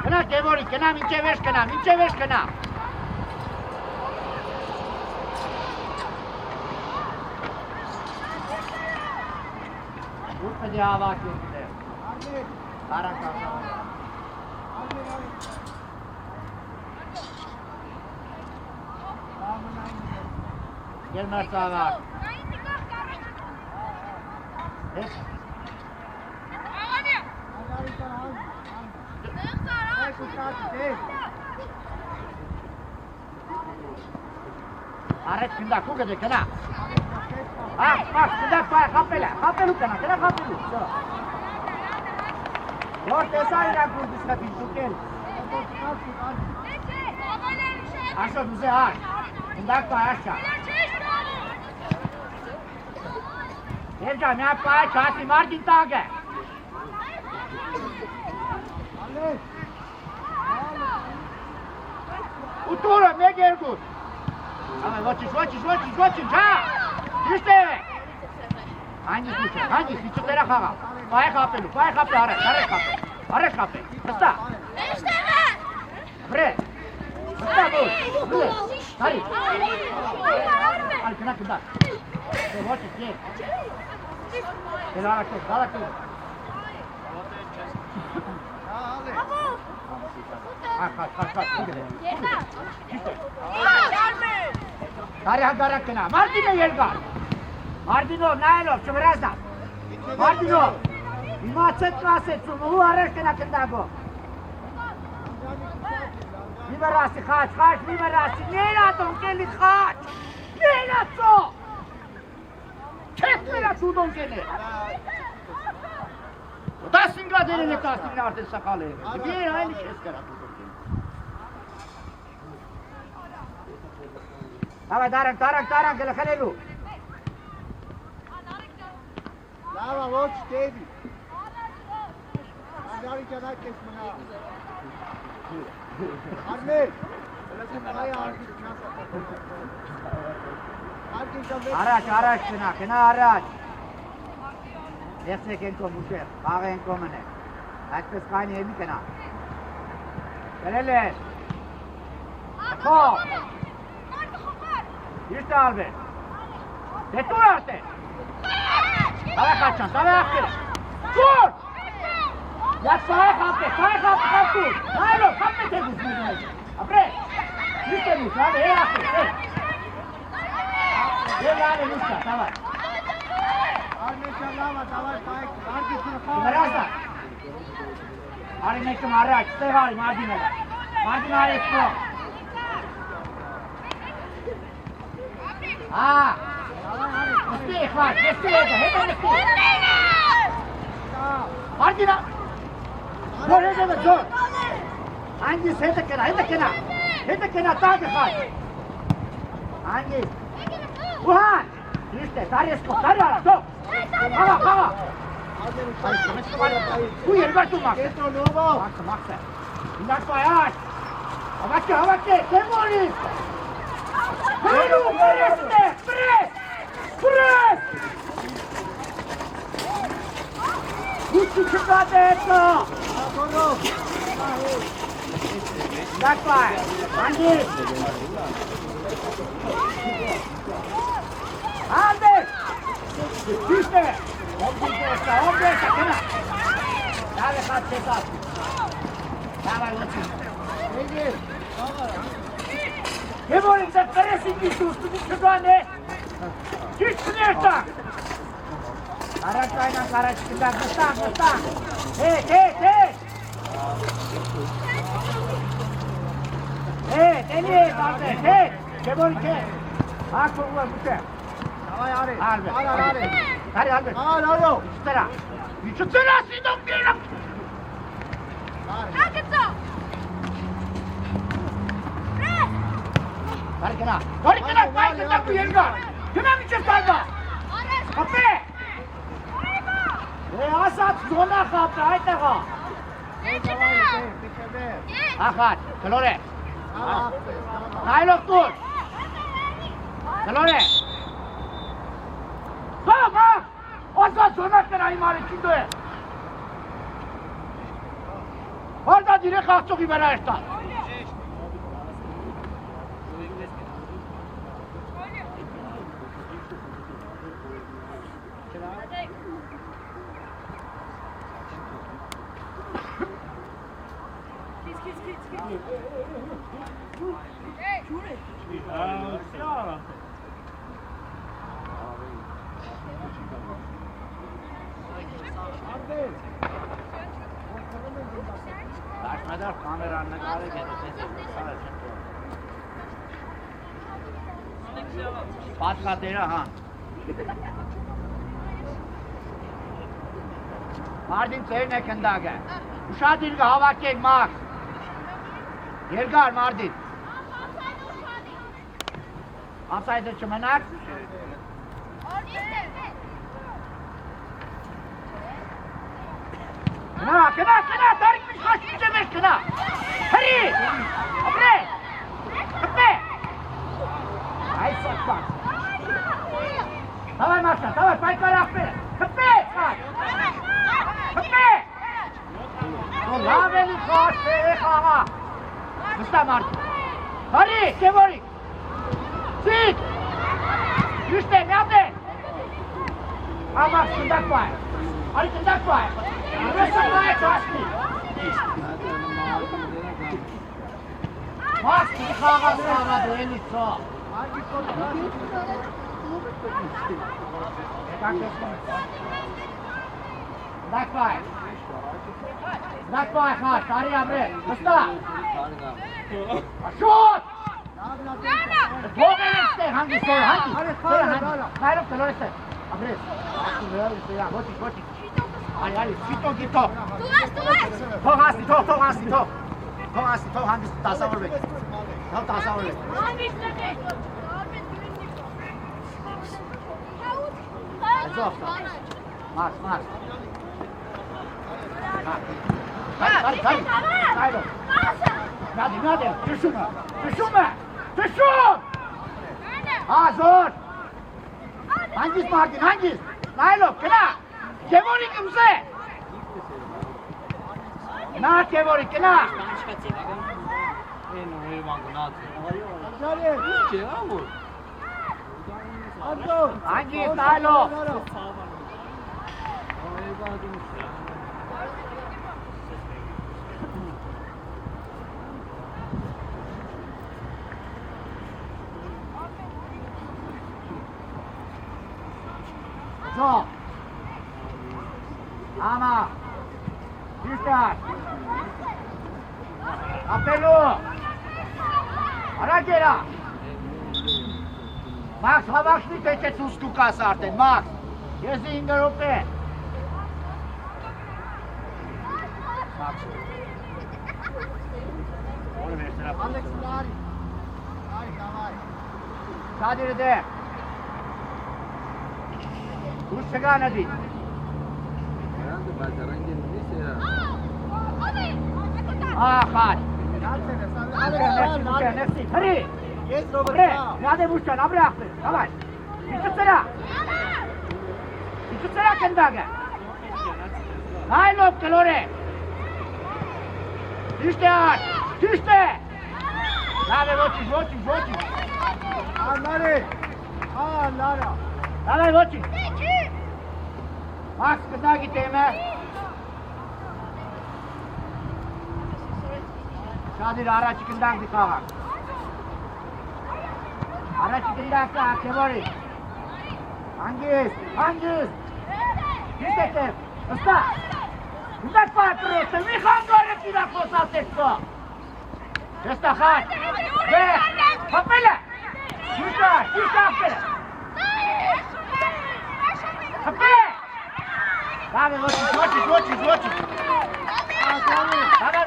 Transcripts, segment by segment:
Կնա Գևորի, կնա մինչև էշ կնա, մինչև էշ կնա։ Ուր պետք է հավաքի դեր։ Կարակ ասավ։ Gel Mert'e Arret gündak bu kadar kana. Bak gündak var kapela. Kapelu kana. Kana kapelu. Yok tesayla kurduşka bildukel. Aşağı bize aç. Gündak var aşağı. Evca ne yapayım? Çağatı Martin Tage. Utura ne geldi? Ama watch, ha! İşte! Hangi? Küçüklere kaka. Paya kapelu, araç kapelu. Kısta. İşte ben! Bre! Kısta bu. Hadi. Al kına. Watch it, gel araç. Kaç. Darak kena. Martino yelga. Martino, Nailov, Çubraza. Martino. İmaçet kaset, bu araç kena kendago. Liberasi kaç. Neyla don geli kaç. Neyla so. Kesmela sudon geli. Tasingla denene tasingla artık sakalı. Bir aynı kes kara. Hava Tarak gel Khalelu. Lava watch David. Adari kana kesmana. Arne. Araç kena araç. Nefse kenko muşer. Kağa enko mene. Açpes kayni elmi kena. Gelele. Ko. İşte albe. Detur artık. Tava kaçan, tava akıl. Dur! Ya sağa kaptı. Nailo, kaptı tezgüz müdürü. Apre. İşte bu, hadi akıl. Gel yani lütfen, tava. Beraza. Ari mekim araç, stehari Mardina'da. Mardina Expo. Uspeh var, hemen uspeh. Mardina. Dur. Hangisi? Hede kena tabi kaç. Hangisi? Wuhan. İşte, Taryesko, top. Hava. Bu yeri bak durmak. Maksa. Gündak bayağı. Havakçı. Temoli. Pres. Uçu çıkardı etno. Gündak bayağı. Hangi? Hadi. İşte. 15 kena. Dale kaç sekat. Dale uçun. Peki. Geborin sen peresin gitti üstünü çıkanı. Gitsin ertak. Karaç çıkınlar mıstan. Hey, deniz artık. Hey. Geborin kes. Bak bu şey. Albe. Üstera. Üstera sidon gel. Raketso. Barikana, bayıkta bu yerga. Kime mi çıkardı? Kapı. Asat zona kaptı, haydi ha. Akat, kalore. Nailov dur. Kalore. Bak. Asat zona kena imarı çıktı. direkt Achtung über der Stadt. Başmadar kameranın kare gelirse Pas katera ha. Mardin seyne kendaga. Uşadin ga hava ke Max. Yergar Mardin. Offside çmenak. Kena, tarik bir kaç cemez kena. Hadi. Abre. Abre. Ay satma. Давай, Маша, давай, пайкара ахпе. Хпе. Хпе. Лавели хош бе хава. Муста Март. Hadi, Kevori. Sit. Juste, nerede? Ama sındak var. Hadi sındak var. Высокая чашки! Маски хава сама лицо. Давай, хаш, ари абре. Вста. Шот! Богелесте, ханги сой, ханги. Хайро колоресте. Абре. Готи. Ay, sito gito. Tok hangisi tasa vur be. Tam tasa vur be. Max. Haydi. Hadi. Düşün. Ha zor. Hangisi Martin? Hangisi? Nailo, kena. Kevori kimse? Na Kevori, kena. Hangi Nailo? So. Ama. Dikkat. Apelo. Aragera. Max, հավաքնի պետք է ցույց տուկաս արդեն, Max։ Ես ինգրոպ է։ Max։ Որը վերցրա։ Ալեքս լարի։ Давай։ Սադիրը դե։ Դուրս չգա նդի։ Ախար։ Ներսի, հրի։ Ես Bre, Ռոբերտ։ rade bușcan, abre ahpe, давай. Ищуцера. Ищуцera kendaga. Hai loc, calore. Tiste aç, tiste. Rade voci. Anare. Lara. Rade voci. Max, kendagi teme. Şadir araç kendag dikava. Araç kendag Kevori. Hangis. Tiste. Usta. Usta patro, mi hangare ki da cosa testo. Esta hat. Ve, papela. Tista. Hape. Dale, voci. Dale,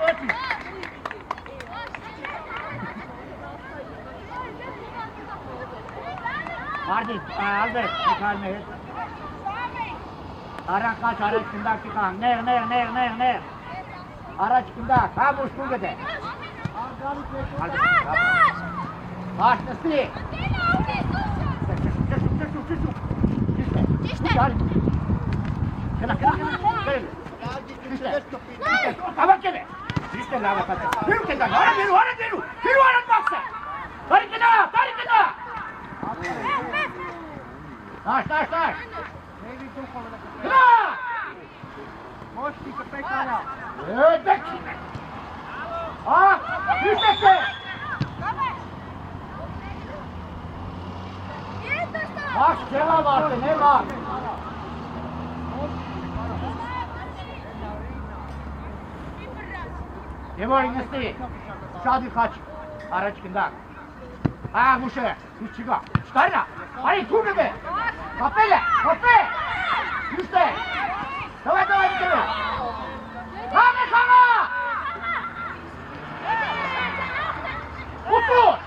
voci. Mardin, Albert, Mikhail Mehmet. Araç kaç, araç kundak çıkan. Ner. Araç kundak, ha bu uçtuğu gede. Baş nasıl? Çüştü. Kena. Kaba kere. Çüşte lava kaçar. Yürü kızlar. Hara geliyor. Yürü hara baksa. Tarık kına. Taş. David tu koluna. Kına. Moşti köpek hala. Evet bek. Yüksekte. Baş cevap vardı. Ne var? Ne var inesti? Şadi kaç. Araç kında. Muşe. Hiç çıkar. Çıkar ya. Hadi dur be. Kapelle. Yüzde. Давай gidelim. Sana. Mutlu.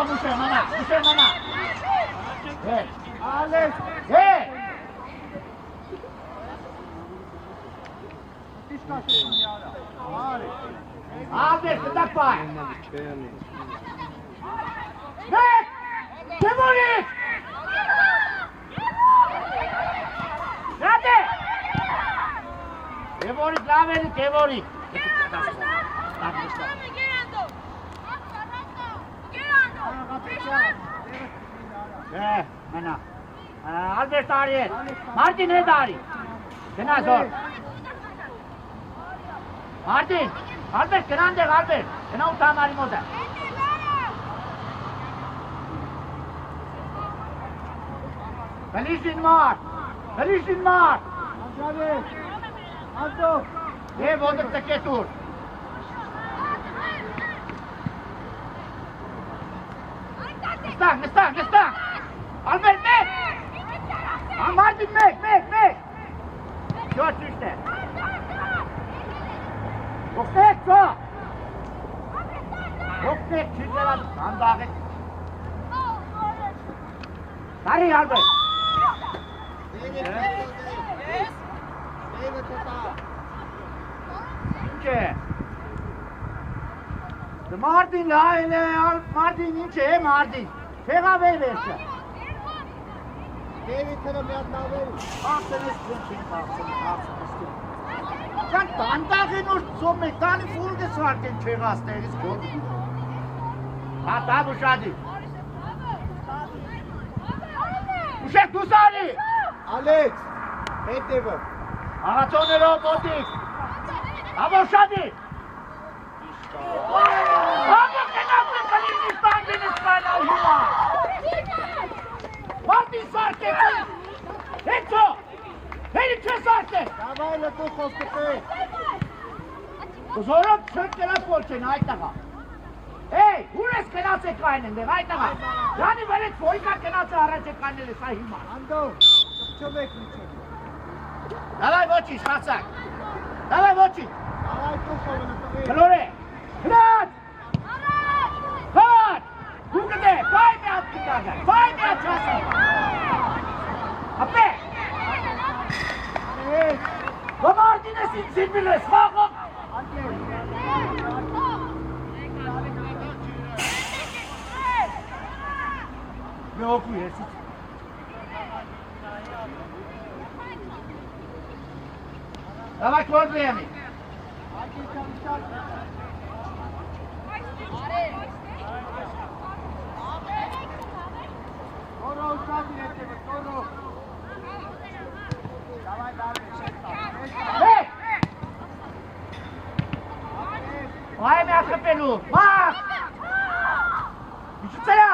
Muşe mana. Evet. Alex. Evet. Diş kaşısın ya. Alex. Albert, kıdak var. Evet. Kemolik. Nerede? Kemolik, Laveli, Kemolik. Mana. Albert Ariel. Martin ne dari? Kena zor. Martin. Albert, kenan de Albert. Kena uta mari moda. Feliz Mart. Andrade. Ando. Ne bodur teke tur. Nestang. Albert mek. Martin mek. Şort işte. Oknek so. Oknek çizgiler sandağı. Sari Albert. David tota. İnce. Martin Martin ince Martin. Fega verse. David sana bir atla verin. Sen tandagin und so mekani vorgesagt Chegas der ist gut. Da Bushadi. Bushak Dusani. Alex. Hey David. Agatonero Motik. Abushadi. Vamos que no fue Kalinistan en España Huma. Martin Sarke. Hecho. Hey Sarke. Давай на ту поступи. Zorop çökkele polçeni aytağa. Hey, unes kenase kaynende aytağa. Yani böyle koyka kenase araçe kaynele sahima. Ando. Çömek lütfen. Давай voci, şatsak. Давай voci. Давай tu koluna. Kalore. Kırat. Kırat. Kukede. Fay mi attın? Fay mi atacaksın? Ape. Evet. Babardine sinbirles. Kalkın. Ne okuyor siz? Давай кладемо. Скоро уставите, скоро. Давай. Hey! Vai me atropelou. Vai! Düşünsene.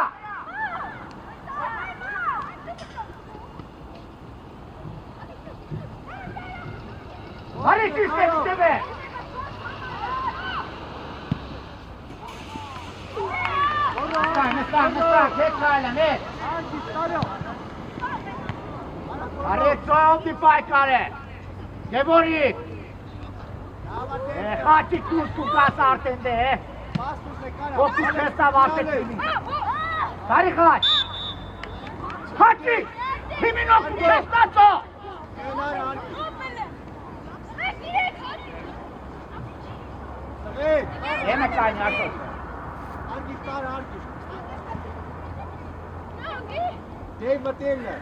Hadi işte be. Nestang, tekrar ne? Are çok bir pay kare. Gebori. Hati kursu kas artende. O kuşesta vahsetini. Tarikhat. Hati. Kimin o kuşesta? Yemek kaynarsın. Dave Matilda.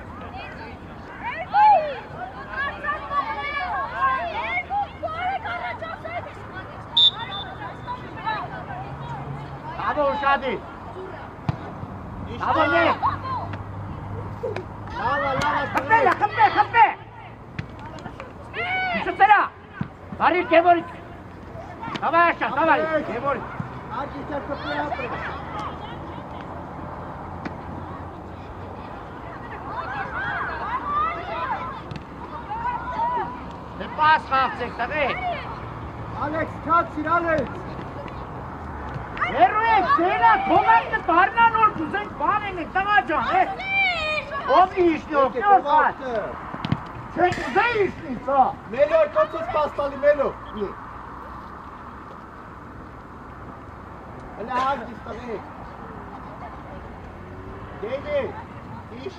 Bravo Uşadi. Bravo ne? Kapte, kapte, kapte. Üçüncüsüne. Varir Kevorik. Давай aşağı, давай. Kevorik. Hadi sen kapıya yapın. Ne pas kalkacak tabii. Alex, kaçsın Alex. Eruek, Seyla, Tomak'ı tarnan olsun. Sen bana ne tamacan, he? O bir iş yok, ne olsan? Sen güzel işliyorsun. Melo, koçuz pastalı Melo. Hele hangisi tabii. David, iş.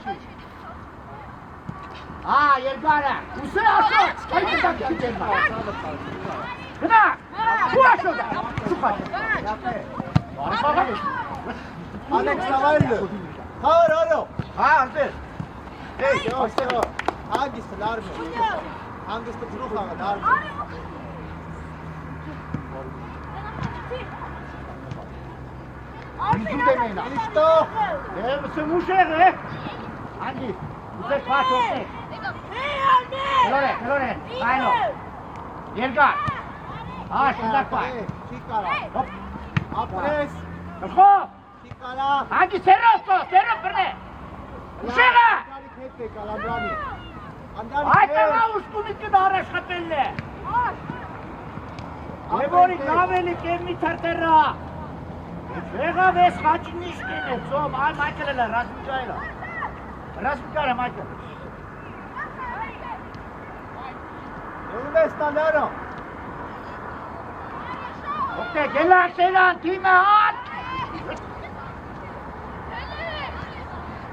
Ha, Yelgara. Usul aşağı. Haydi bak gidelim. Kına. Bu aşağıda. Şu kadar. Var bakalım. Alex Navalny. Har, alo. Ha, hazır. Hey, işte o. Hangisi Larmi? Hangisi Truhan Larmi? Yüzü demeyin ha. İşte o. Mısın muşere? Hangi? Usul kaç olsun? Kelore. Ayno. Yelgar. Ha, şundak var. Çikara. Hop. Apres. Hop. Çikara. Hangi serrosto? Serro birine. Muşere. Andari kete kalamrami. Andari Ay kete. tamam uskun iki daha şapelle. Kevorik naveli kemmi tartera. Vega ves kaçın işkene. Som al Michael'la Rasmika'yla. Rasmika'yla Michael. Dove sta Lero? Okey gel lan Seylan time at.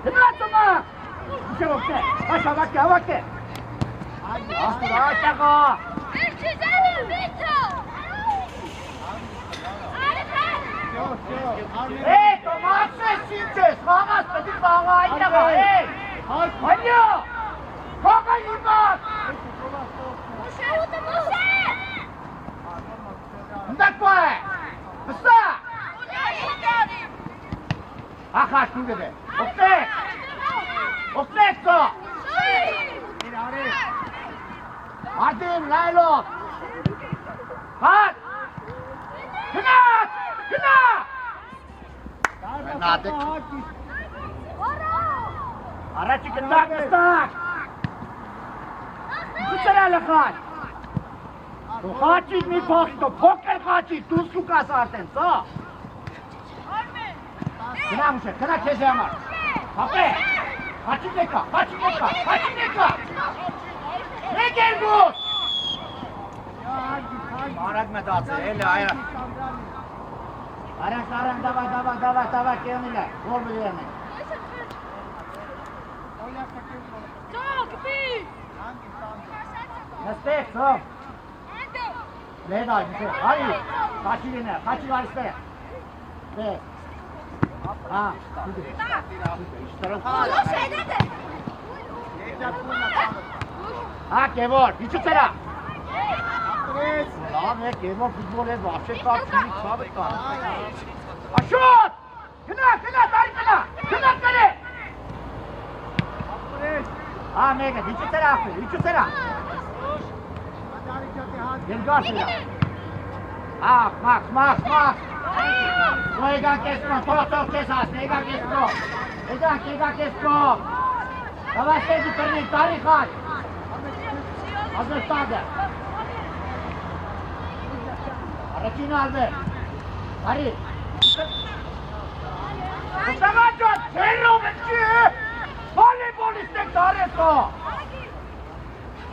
Değil mi lan Toma? Bir şey okey. Başa vakti. Aslı aşağı. Hey Toma sessince. Sağaz dedik bana ayna bak. Hey. Alo. Kaka yurdak. Bundak var. Kısa. Ha kaçtın dedi. Okey. Okey so. Martin, Laylo. Pat. Kınat. Nadik. Araçı kındak. Kutsara lakay. To kaçış mi pokto? Poker kaçış. Tuzlu kasarten so. Kına muşe. Kına kese amar. Kapı. Kaçın deka. Ne gel bu? Marak mı dağıtsa? Elle ayran. Ayran dava kendine. Gol mu diyene? Nastek so. Ne daha güzel. Hayır. Kaçı var işte. Ne? Ha. Ha Kevor. Küçük sera. Lan ne Kevor futbol ev. Afşet var. Şimdi sabit var. Aşut. Kına. Kına kare. Ha Mega. Küçük sera. Yelgar sera. Ah Max. Egan Kestro, to kesas, Egan Kestro. Давай следи перед Тарихат. Azerstade. Aracını aldı. Hadi. Kutamacho, cerro benci. Voleybol istek tareto.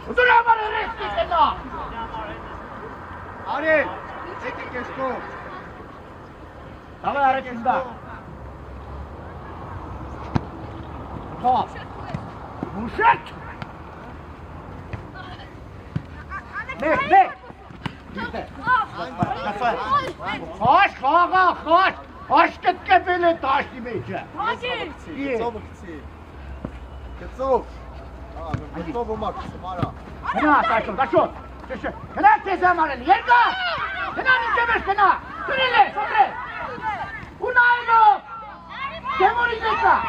Udura var reski sena. Ari, çekil kesko. Давай aracında. Top. Muşet. Mek. Koş. Koş git kefili taş gibi içe. Kıtsov. Kıtsov olmak Mara. Kına taşın. Kına tezem arın. Yerga. Kına nicemiş kına. Süreli. Unaylo! Kemori deka!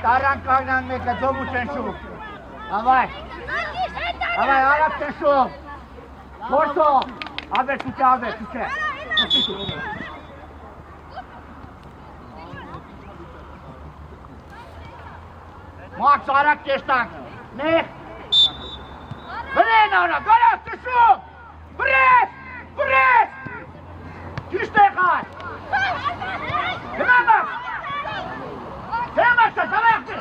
Aran kagnan meka zomu çenşu. Davay. Davay Arap çenşu. Porto. Haber tuçe haber tuçe. Max Arak geçtan. Ne? Bren ara galas çenşu. Pres! Pres! Düşte kaç. Hemen bak. Hemen bak sen sana yaptı.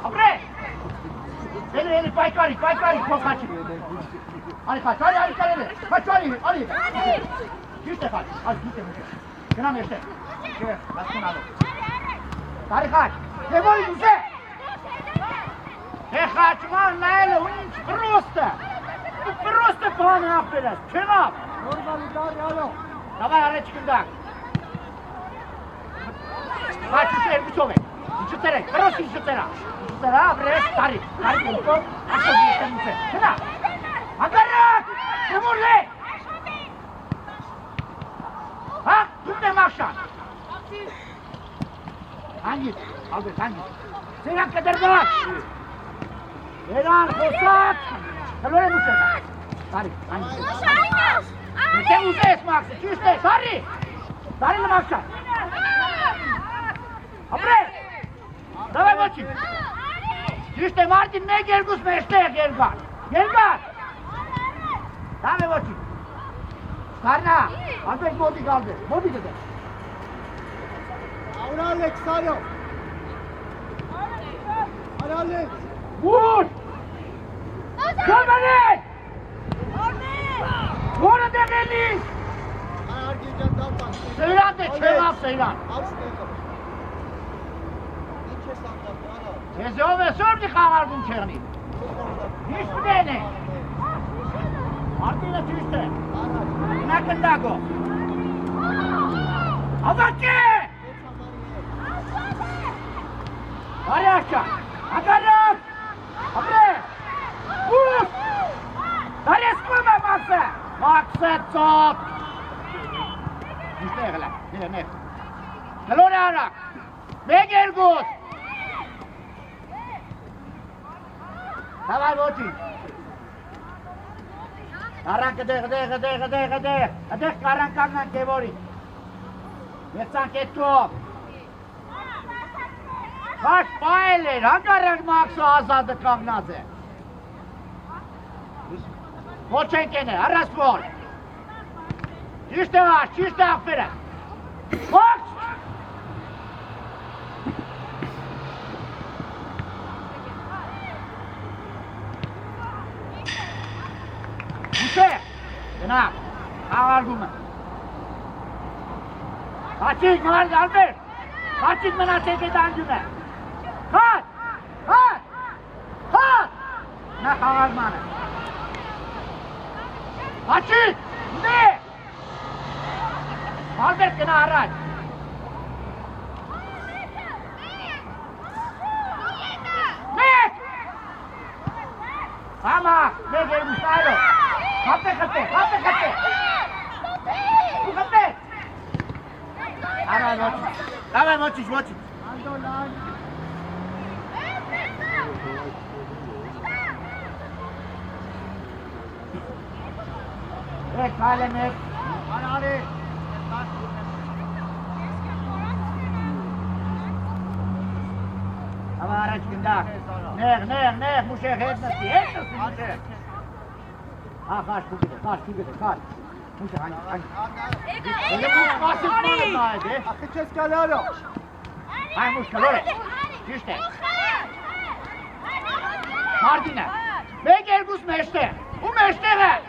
Abre. Eli paykari çok kaç. Ali kaç Ali kaç Ali. Düşte kaç. Ali düşte. Kenam işte. Gel baskın al. Tarih kaç. Ne var bize? Ne kaçman ne onun prosta. Prosta puan yapıyoruz. Kenam. Normal idare alo. Давай, Арэ çıkındak. Kaç üstüne bir çöme. Üstüne, kırısı üstüne. Üstüne, abres, tarih. Tarih buldu. Aşağı bir üstüne. Şuna. Akarak! Kımurle! Ha? Tümde makşan. Hangi? Albert, hangi? Seyran kadar bak. Seyran, kosak. Kalore bu sefer. Tarih, hangi? Te uzes, Max, čiste, Sari! Sari na Maxa! Apre! Давай, moći! Čiste, Martin, ne Gergus, mešte, Gergar! Gergar! Dame, moći! Sarna! Albert, modi kaldı. Modi dedi. Avra Alex, Sario! Hadi Alex! Vur! Kalmanin! Vurun demeliyiz! Ayar gireceğim daha fazla. Seyran de, çevap Seyran! Al şuraya kapı. İçe saklandı, alo. Teze ve sordu kavardın çerni. Hiç mi dene? Martina çiste. Ne kandago? Avaki! Hadi aşağı! Akarım! Abre! Vur! Hadi eskuma Maxe! Maxe top! İşte yakala. Ne? Kalori arak! Ne Gergus! Давай, Mochi! Aran gıdı! Hadi karan kangan kevori! Yetsan kettu! Kaç bayılır! Hangi Max'u azadı kagnazı? Moçenkene, Araspor! Çiste var, çiste aferin! Max! Müşe! Cenab! Ağardımı! Kaçık mı var Albert? Kaçık mı nasıl eden cüme? Kaç! Ne ağarmanı? Kaçık! Ne? Albert kena araç! Ne? Ama! Ne gelmiş ayrı? Katte! Bu katte! Давай, Moçic! Ando lan. Kalem hep! Hadi. Ama araç günde! Ne? Muşe etmesi! Ha, kaç bu gider! Muşe hangi? Öyle bu basın sorundaydı! Akıçes kalaro. Hay Muş, kalore! İşte! Martina! Ve Gergus meşte! Bu meşte ver!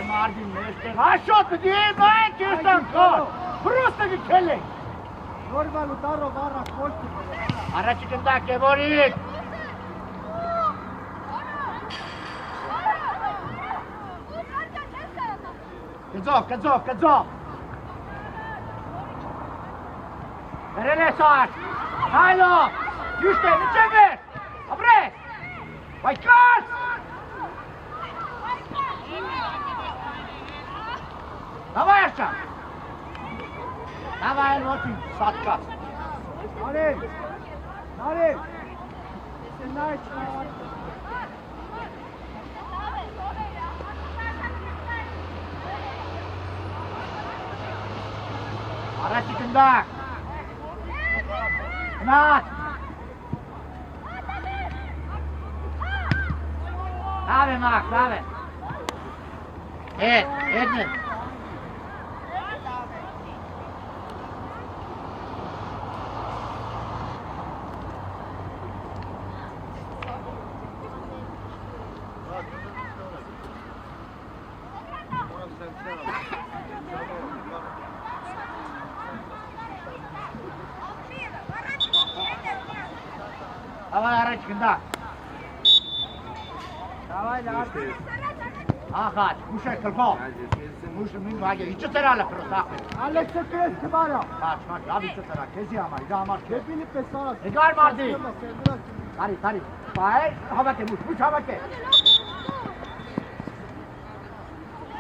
Martin meşte! Aşot değil ben kirsten kal! Просто bir kelle! Normal udaro vara koştu. Araç çıkında kevorik! Կձով։ Վերել ես աշ, հայլով, յուշտ է, միջև ես, ապրես, բայկաս։ Դավայ աշան, դավայ էլ ոտին, սատկաս։ Նարեկ, Առաջի կնդակ։ Գնաց։ Լավ է մակ, լավ է։ Հետն է։ Davay araç kında. Davay lan. Ahat, kuşa kırpal. Kuşa min vage, içi terale pırsak. Alex kes kibara. Kaç, abi içi terak. Kezi ama, idamar. Hepini pesara. Egal mardi. Tari. Bay, hava ke, muş hava ke.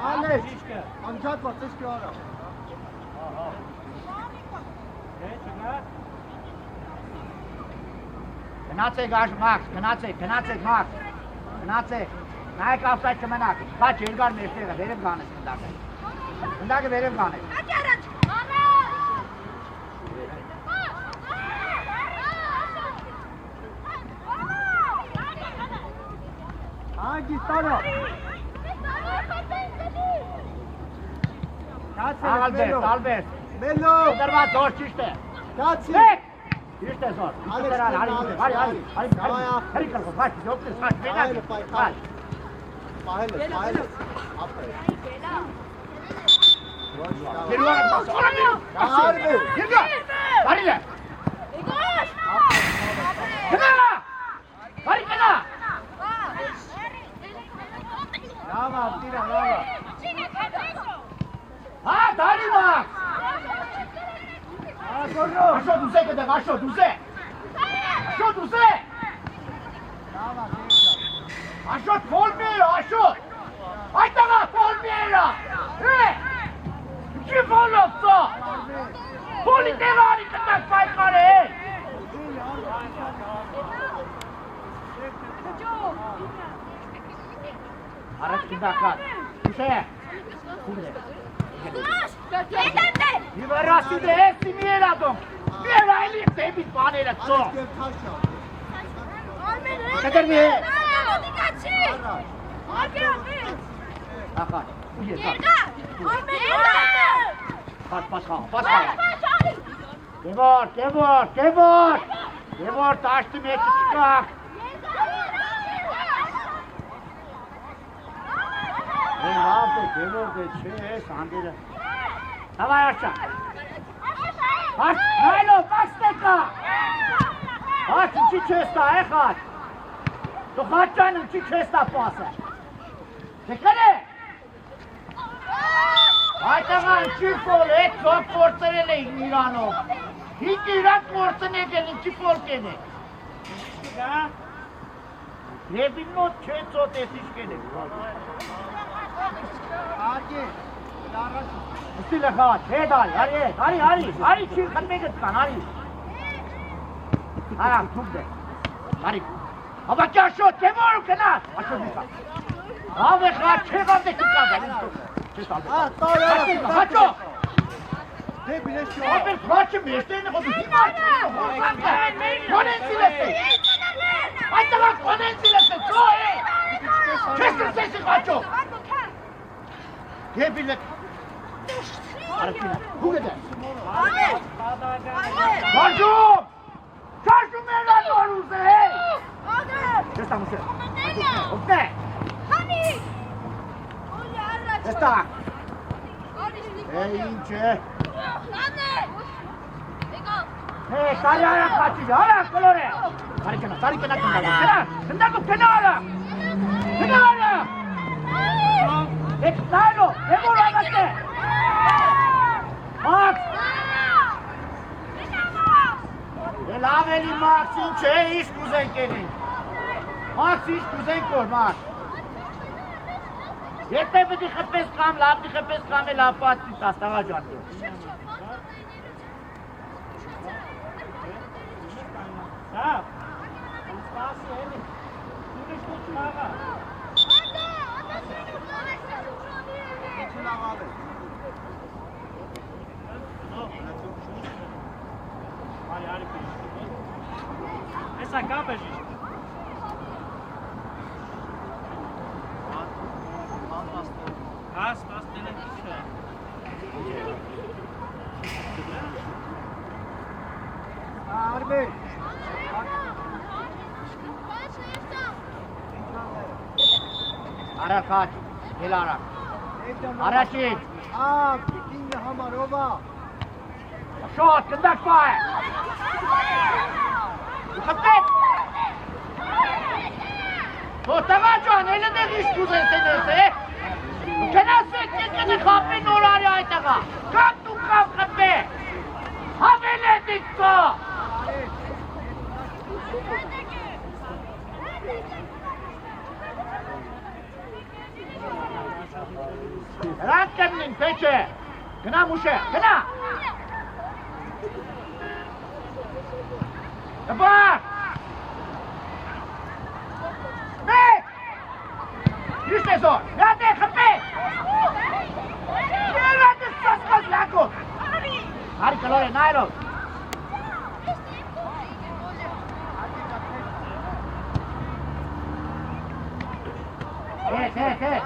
Alex, amcat var, ses kibara. Գնացեք Max, գնացեք Max, գնացեք, նայեք ավսայդ կմենակ, կաչ երկար մեջտեղը, վերև գանես կնդակը վերև գանես։ Անգի ստանո։ Ալբերտ, Մելո։ դրված դոր ճիշտ է։ Կացի։ Ճիշտ է զոր, ճիշտ է արի, հերի կրկով, վաշ, յոտնես, վաշ, մենակ, վաշ։ Պահել ես, ապր։ Գերուանը պաս, օրամի, Արվի։ գերգա, բարիլ է։ Գնա, բարի գնա։ Լավա, տիրա, լավա։ Հա, դարի մակ։ Աշոտ ուզե կդեղ, աշոտ ուզե։ Լավա, դեքա։ Աշոտ ֆոլմի էրա, աշոտ։ Այդտեղա ֆոլմի էրա։ Չի ֆոլով սա։ Ֆոլի տեղը արի կտակ պայքար է։ Առաջ կնդակատ, ուշ է։ Իվերասի դե էսի մի էր ադոմ, մի էր այլի տեպից բաները ծո։ Կդրվի է։ Ախար, ուժ է, պաս խաղ։ Կևոր, տաշտի մեջը չկախ։ Կևոր դե չէ, սանդիրը։ Հավայ արչա։ Նայլով, պաստեկա։ Հաչ, ինչի չես տա, խաչ։ Դու խաչան ինչի չես տա պասը։ Դեկան է։ Այդտեղա ինչի ֆոլ, էդ զոք փորձերել էինք Իրանով։ Հինք Իրան փորձն եկել, ինչի ֆոլ կենեք։ Եվ իմ մոտ չէ ծոտ էս ինչ կենեք։ Ագի, լարաշ։ Ստիլը խաչ, հետ արի, չի խնմեգըտ կան, արի։ Արամ, թուկ դե, արի։ Հավակի աշոտ, կևոր ու կնաս, աշոտ նիկա։ Հավ է խաչ, չեղավ դե կկավ, խաչո։ Դե բինես չո։ Ապեր խաչը մեջտերն է խոդու, հիմա կոնենցիլ ես է։ Այդտեղա կոնենցիլ ես է, ծո է։ Չես կրսես է խաչո։ Դե բինես։ Արապինա, հուգ է դե։ Խաչում։ Շաշում են ալոր ուզ է, հեի։ Չես տամ ուշը։ Ովտե։ Չես տակ։ Ինչ է։ Հեի, տարի արա խաչի, արա կլոր է։ Տարի կնա կնդակով, կնա արա։ Կնա արա։ Նայլո, որ աղաց է։ Մաքս։ Էլ ավելի Մաքս ինչ է, իսկ ուզենք ենք։ Մաքս իսկ ուզենք որ Մաքս։ Եթե պետք է խփես կամ լավ խփես կամ էլ ապացի տաստաղա ջան։ Հա։ Սպասի էլի։ Դու ինչ չաղա։ Essa capa, gente. Pas denen işte. Arbi. Ara kaç. Gel ara. Araşit. Aa, King Hamarova. Shot, conduct fire. Kapet. Tamacan elinde düştü senesi. Kenasın kendini kapın oraya aytaga. Kaptu kapı. Havele dikko. Rankemnin peçe. Kına muşe. Kına. Bak. Ne? İşte zor. Nerede kapı? Nerede saskas lako? Hadi kalore Nairo. Evet.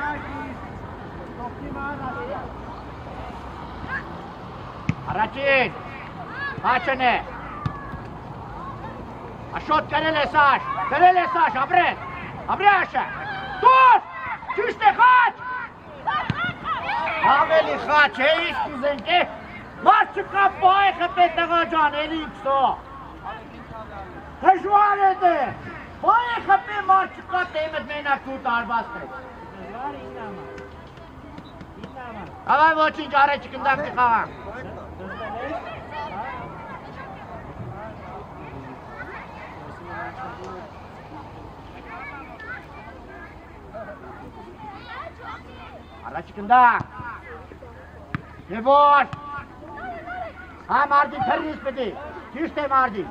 Aracin. Kaçını. Aşot karele saç, abre aşağı. Dur! Çüşte kaç! Haveli kaç, hiç güzel ki. Maçı kapağıyı kapıya can, eli yükso. Teşvar edi. Bayı kapıya maçı kapı emetmeyine kurtar bastı. Havay bu için çare çıkındak bir kavan. Ara çıkında. Ne boş. Ha Mardin terörist pedi. İşte Mardin.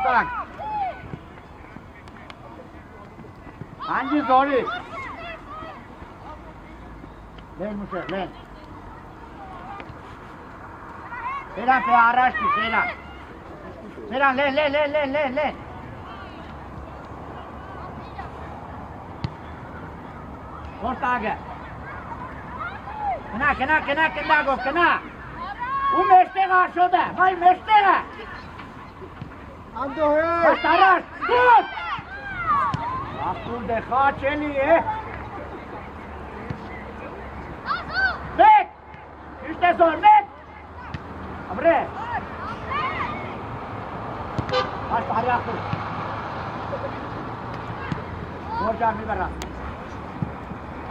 Bak. Hangi zori? Len Muşe, len. Seran pe araçtı, Seran. Seran, len. Orta आगे. Kena go, kena. U meştega şoda, vay meştega. Ando he. Başaraş, dur. Akıl dekha çeliye. Met. İşte zor, met. Abre. Baş tarihe akıl. Borcan bir vera.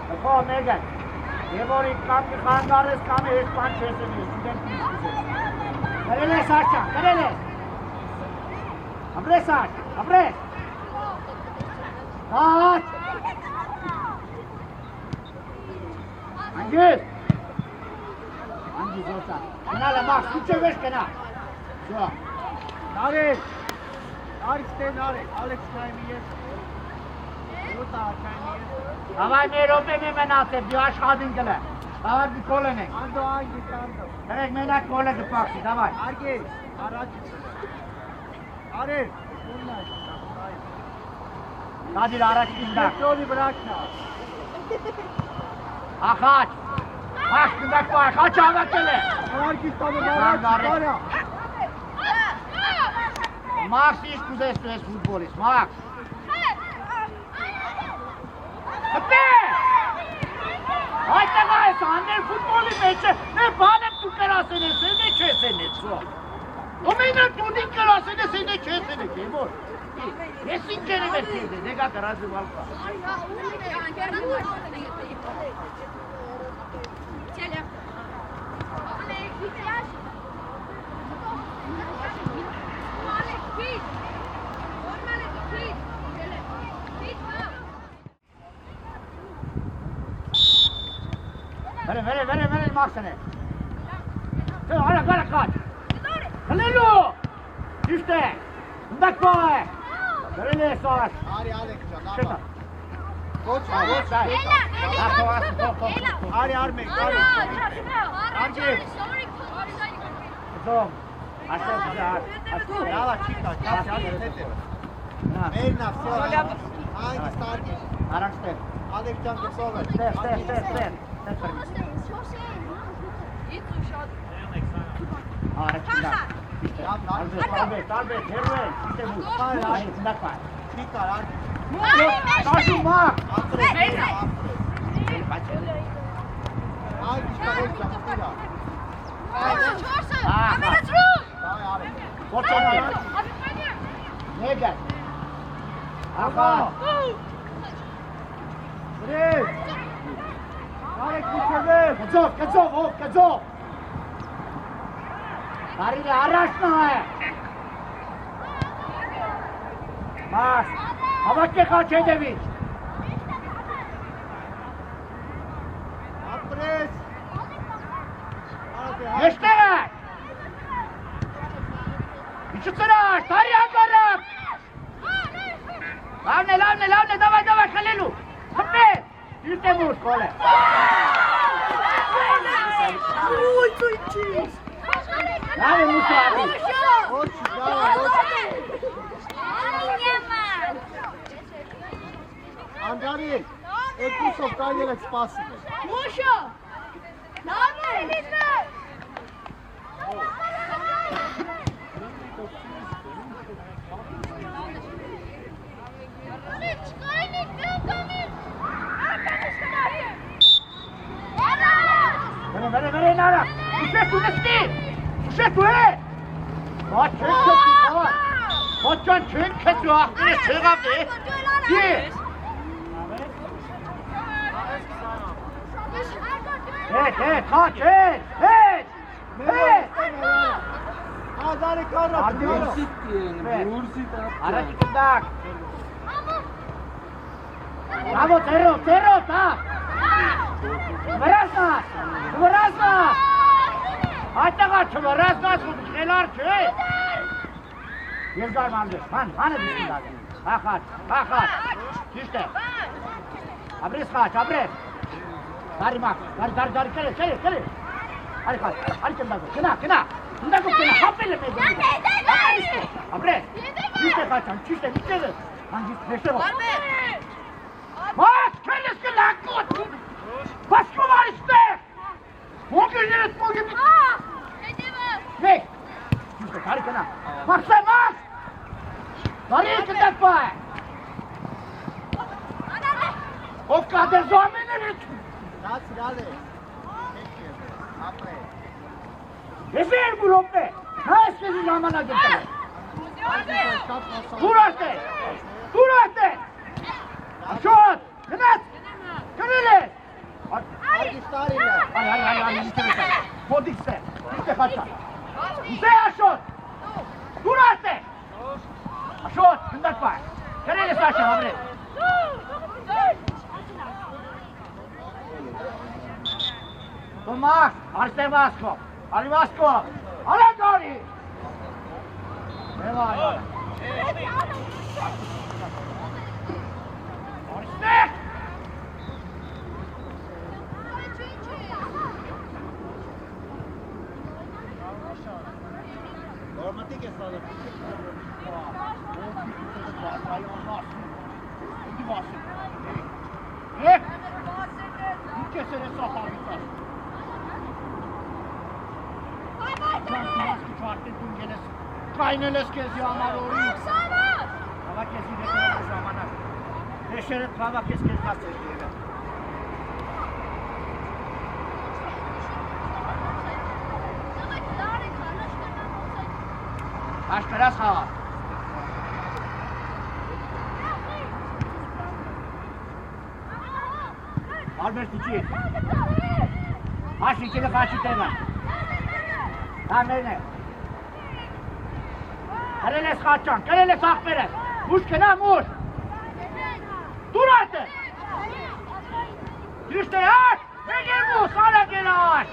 देखो मेगन ये बोरी काम के खानदार इस काम में 1-5-6 से नहीं स्टूडेंट की करे ले साचा करे ले अपने साथ अपने अंजी जोसा कना लंबा सूचे वेश कना जो Naris stay Naris. Alex time here. हवाई में रोपे में मैं नाते ब्याश खादिन कले हवाई भी खोले नहीं Ando hangi ando. एक महीना खोले के पास दवाई Arge. Araç. Arif. Nadir araç kindak Petrolü bırakma. Akaç Bak kindak var kaç ağabey kele Arkistan'ı bana. Max iş kuzey futbolist Max Kapı! Haydi gayet anne futbolu meçe ne balık tu karasını seni çeseni su. O meydan tu din karasını seni çeseni kim o? Ես ինքերը մեր կեզը, նեգա կրազի վալկա։ Vere, Maxene. Hala, kaç. Kalelu. İşte. Bak boy. Böyle savaş. Ari Alex Şurada. canım. Koç. Ari Armek. Zom. Aşağı güzel. Yala çıkar. Merna, все. Hangi starki? Araçte. Alex can sola. Step. Araçta. Talbe, terve. İşte bu. Hayır, bak. Çıkar Ari. Nasıl bak? Hangi starki canım? Koçana. Ne gel? Aha. Sırık. Alex bitirdi. Kaçov. Karıyla araçma. Bas. Havakya kaç edebilir. Apres. Geçti. Çıkıra. Tarihan garap. Lavne. Davay. Kalelu. Hıppe. Yüzde vur. Kole. Lavne Musa abi. Koç. Andrei, Ekusov Danielek spasime. Mušo! Dame! Vere, Nara. Ušetu, Koçan çünkü aklını sığadı. Gir. Evet, kaç, evet. Adari Karra. Araç çıkındak. Bravo, Tero, tak. Vırazmaz. Hatta kaç, vırazmaz. Şeyler köy. Yılgar mandır. Hani düştün daha. Kaç. İşte. Abres kaç. Dari mak. Dari. Hadi kaç. Hadi kena. Kena. Hapele me. Abres. İşte kaçan. İşte. Hangi bak. Bak. Kendisi lakut. Başka var işte. Bu günleri bu gibi. Ne? İşte dari kena. Bak. Dari kendak bay. O kadar zamanı Grazie Alex. Apres. Efer gruppe. Nasıl zamana gitti? Durate. Şut. Kınas. Kınele. Hangi starıyla? Ay. Podikse. İşte kaçar. İşte şut. Durate. Şut. Kındak var. Kınele saçma hamle. Tomasz, Arsevasko, Alivasko, Alegori! Ne var ya? Oriste! Normatik hesabı. Ne? Bir kesene sahabita. Kayneles geziyor ama orayı. Hava kesiyle kırmızı zamana. Beşeret hava kes nasıl ediyor? Kaç biraz hava. Albert içi. Kaç ikili kaç iteme. Tamam ne? Kareles kaçan. Kareles hak verir. Muş kena muş. Dur artık. İşte ya. Ne gel bu? Sana gel ağaç.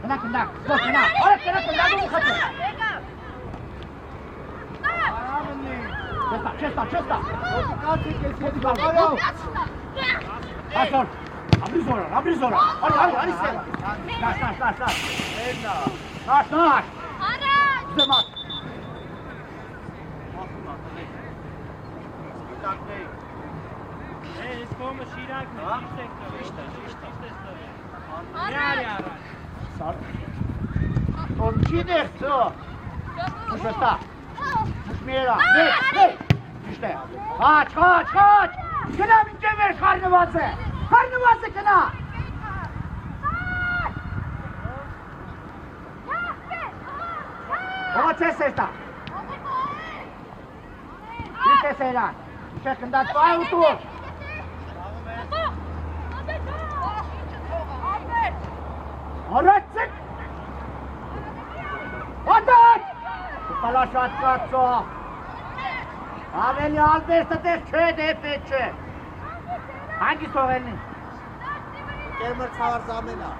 Kena kena. Dur kena. Oraya kena kena. Bu katı. Честа. Asor. Abri zora. Hadi sen. Naş. Naş. Bize bak. Он чидер, все. Uşesta. Mira, ne? İşte. Kaç. Kına bince ver karnıvazı. Kına. O çesesta. İşte Seyran. İşte kında tuay utur. Araçsın. Atak! Palaş atlatso. Aveli Albert'e de köde peçe. Hangi soğanın? Gelmer çağır zamena.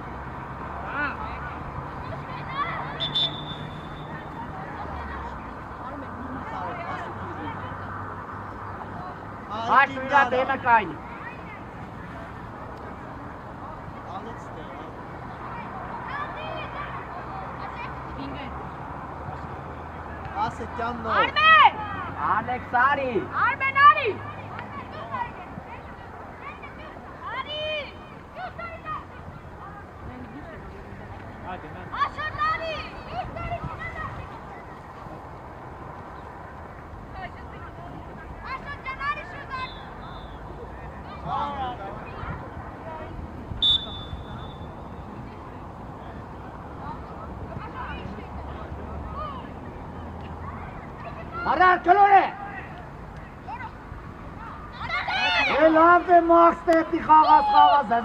Kaç lira demek aynı. Aset yanno. Alex Ari. Arar kalore. Elave Max'te bir kağız.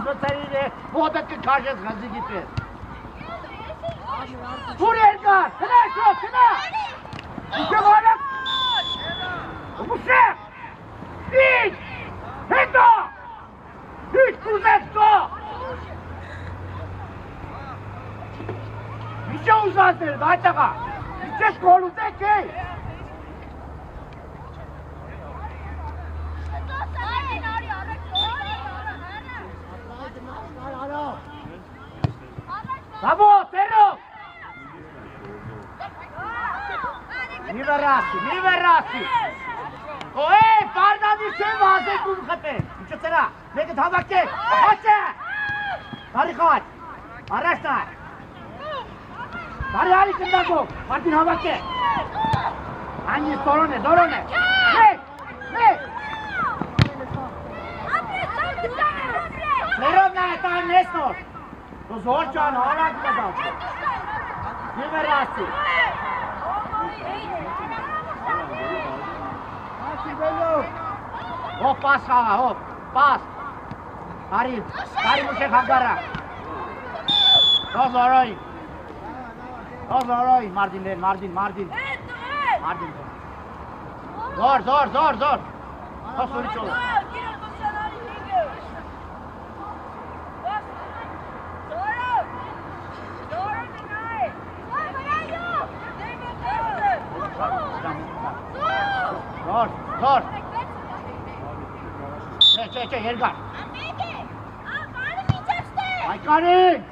Zöteriyle bu odaki karşı gazı gitti. Vur Erkan. Kına. İşte balık. Bu şey. Hiç. Heto. Hiç kuzekto. Bir şey uzattırdı. Haydi ka. Bir şey kolu zeki. Bravo, Ferro! Mi verrassi! Parda di şey vazey kum khate. İçe sera. Lekin thabakke. Haçe. Tarikhat. Araçlar. Tarihali kinda ko. Martin thabakke. Hangi dorone. Ne? Ferro na ta nesno. To zor çan hala kadar. Mi verrassi. Hop pas kağa hop. Pas. Hari mushe khagara. Zoroi. Mardin. Zor. Tosuri çolo. Zor. Çek Erkan. Aykarin.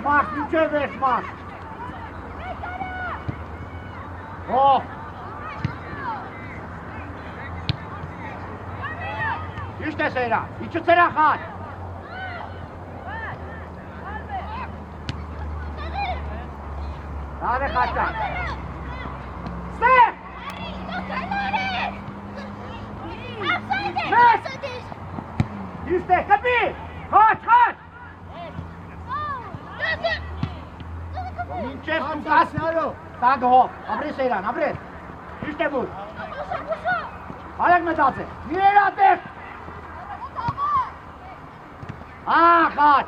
Max, niçe ver Max. Hop. İşte Seyran. İçi Seyran kaç. Daha ne kaçtan? Step! İşte kapı! Kaç! Minçev tukas! Tag hop! Abri Seyran, abri! İşte bu! Ayak metası! Niye yatık? Խաչ։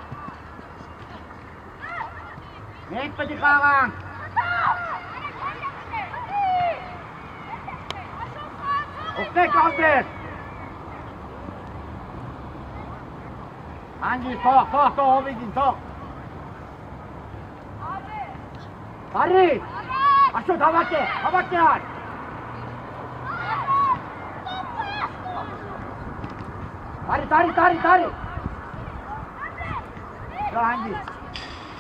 Մենք պետք է խաղանք։ Օգնեք Ալբերտ։ Հանգիստ թող հովիգին թող։ Բարի։ Աշոտ հավաք ար։ Տարի։ Հանգիստ։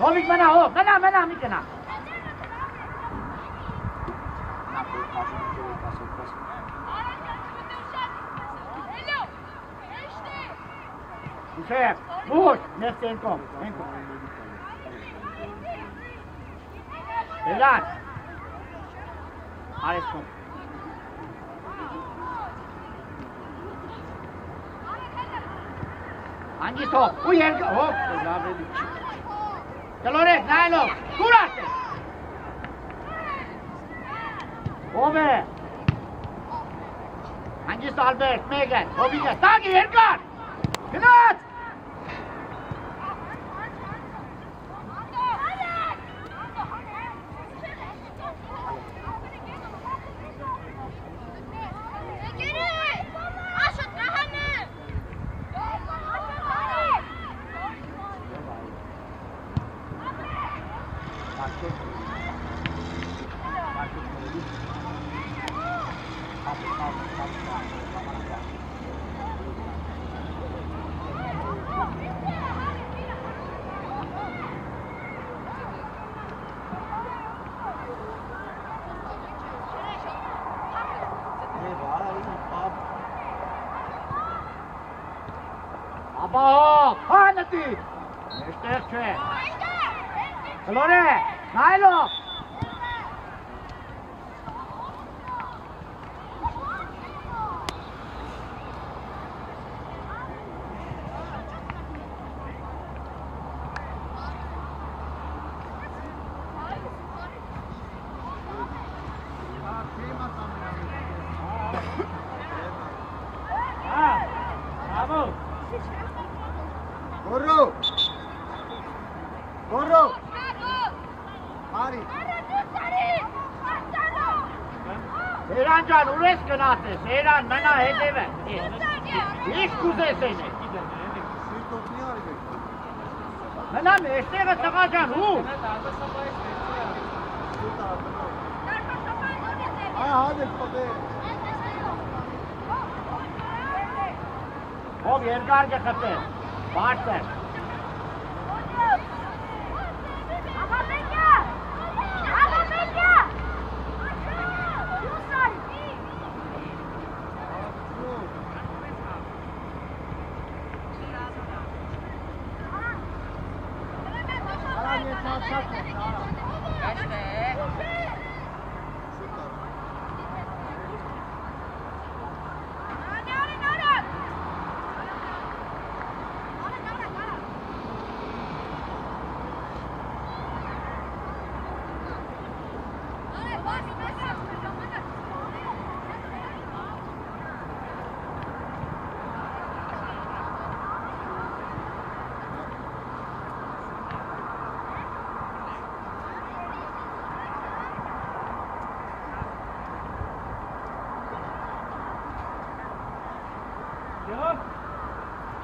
Հովիգ մնա, մնա, մի կնա։ Ուշև, ոչ, ներս ենքով։ Էլան։ Արեսկոմ։ Հանգիստ հով, ու երկը, հով, լավելի չի։ Կլորեք, նայլով, դուր աշտեք։ Հով է։ Հանգիստ Ալբերտ, մեգն, հովիգը, տագի երկար։ Գնաց։ Աբահով, հանտի, եշտեղ չէ, կլոր է, նայլով, Գորո, Արի Սերան ջան, ուր ես գնաց ես, Սերան, մնա հետև է Ինչ կուզես են է Մնա մեշտեղը տղա ջան, ու Ով երկար գխտեր, բարձր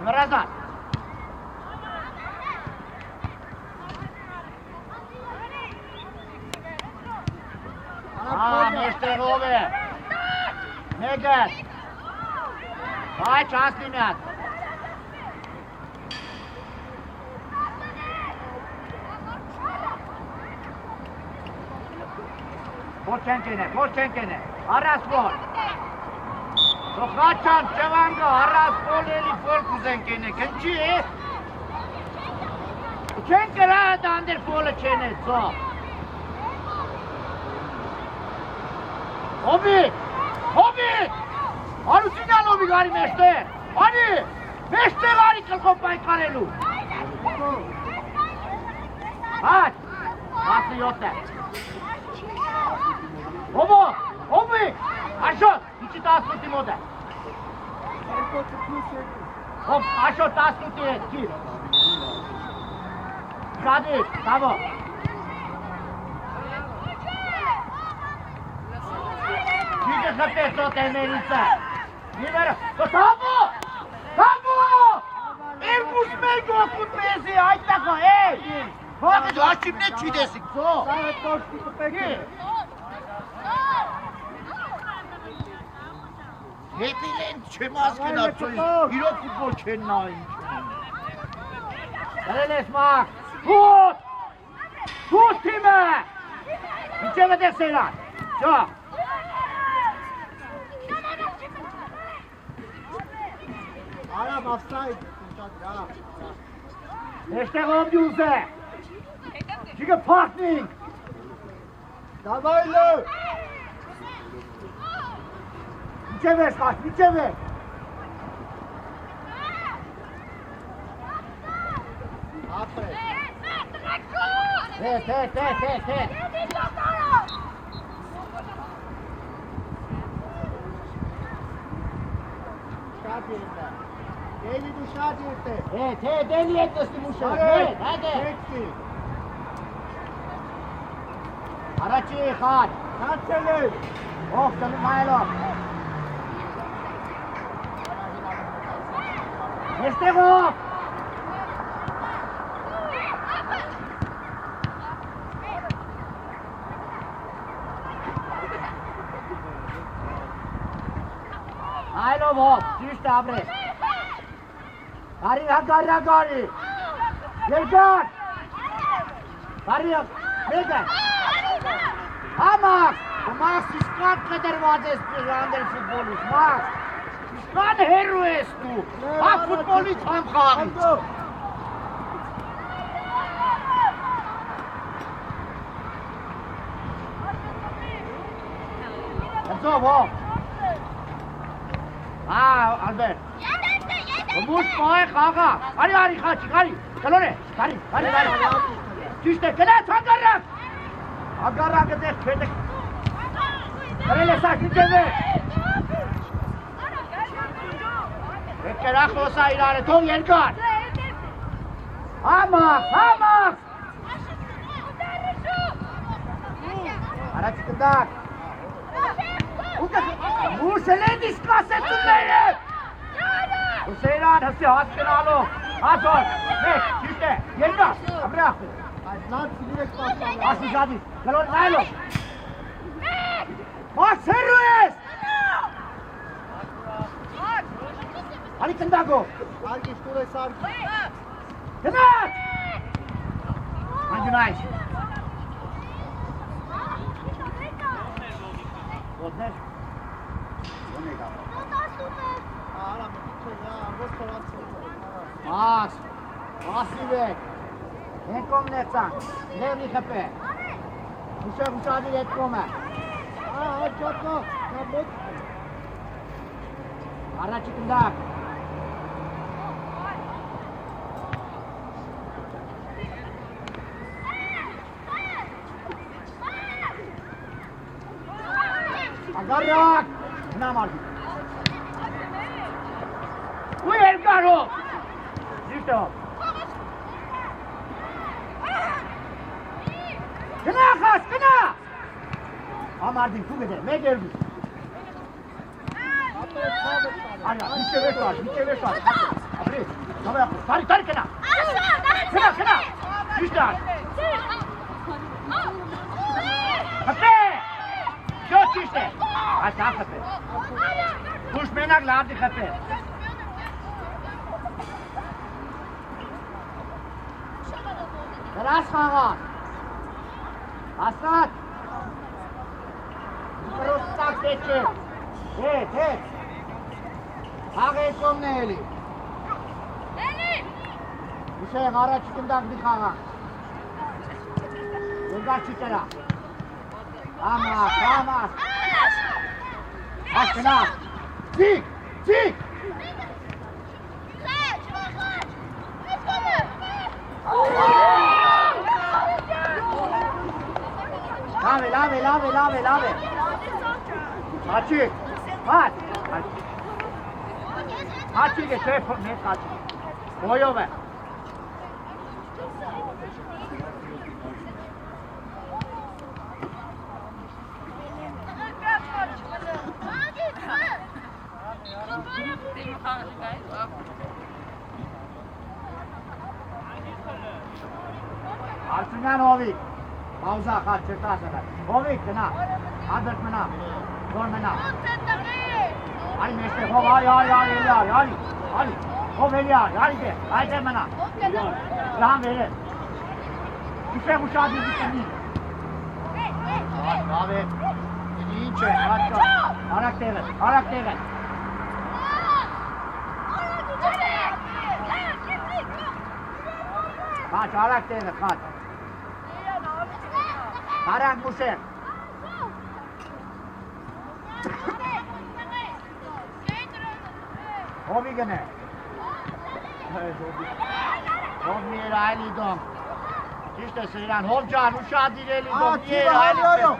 Մրազան մեջտեղով է Մեգր Հայ չասնի միատ Որ չեն կենե Արաս որ Խաչան ճվանգը առած պոլ էլի պոլ կուզեն կենեք, ընչի է? Չեն կրահը դանդեր պոլը չեն է, ծո։ Հովիկ, արուսինյան հովիկ արի մեջտեղ, արի, մեջտեղ արի կլխով պայքարելու։ Հաչ, 17 է։ Հովիկ, Աշոտ, իչի 18-ի մոտ է։ Աշոտ 18-ի հետ, կիր։ Şadi, bravo. Gide kapıya tot emeğinse. Libero. Bravo! Bravo! Elbus meygo kutmezi. Haydi dakika. Ey! Hadi hakim ne çiğdesin? So. Evet, koştu peki. Hepilin çemazken atıyor. Hiro futbol çenayın. Gel Esma. Tut! Tut time! İçeme de Seyran. Şu. Aram offside. İşte komşusu. Çünkü partning. Davaylı. İçeme kaç, içeme. Aferin. Evet. Şart yerinde. David uşağı yerinde. Evet, deli etmesin bu şey. Evet, hadi. Peki. Araçı kaç. Kaçalım. Of canım Milo. İşte bu. Milo bu. Düştü abi. Gari. Gelgan. Gari. Gelgan. Max! Max iskan kadar vazes bir futbolist. Max! İskan heroes tu. Ha futbolist ham khaghi. Bravo. Albert. Muş pay khaga. Ari khachi. Chalo re. Gari. Düşte kena changarak. Agar ke dekh phete. Kare le sa kicheve. Ekera khosa ilare to Yenkan. Hamas. Ara çıkındak. Bu sele diskase tunne. Hüseyran hasi haat kenalo. Haat ol. Ne? Düşte. Yenkan. Abra. Lan direkt başla. Aslı Şadi. Gel on Milo. Max Herues. Ali Kandago. Argi şuraya sargi. Kenar. Manjunay. Odnes. Aram ya. Max. Masivek. Enkom netsan. Levni khape. Ushadi etkome. Çatla. Kabut. Ara çıkındak. Agarrak. Namar. Bu Elgaro. İşte o. Kına! Amardin tu gede, me geldi. Ana, biçe ver var. Abri, tamam. Tari kına. Kına. İşte. Kape! Şut işte. Aşağı kape. Kuş menak lardi kape. Biraz kağa. Aslat. Prostak geçin. Evet. Kağa somneli. Bir şey kara çıkındak bir kağa. Yolda çıkara. Tamam. Aşkına. Çık. Lave. Açık. Bak. Açık. Açık. Boyo ver. Արցունյան հովիկ, պաուզա խաչ չտասը, հովիկ գնա, անդրդ մնա, որ մնա։ Այ մեջտեղ հով, արի, հով էլի արի դե, այդ է մնա։ Լահան վեր է։ Ուսեղ ուշադի դիտնի։ Լավ է, ինչ է, արակ տեղը։ Խաչ, արակ տեղը, խաչ։ Արակ մուսեղ։ Հովի գնե։ Հով մի էր այլի դոմ։ Ճիշտ է սրան, հով ջան, ուշադիր էլի դոմ, մի էր այլի դոմ։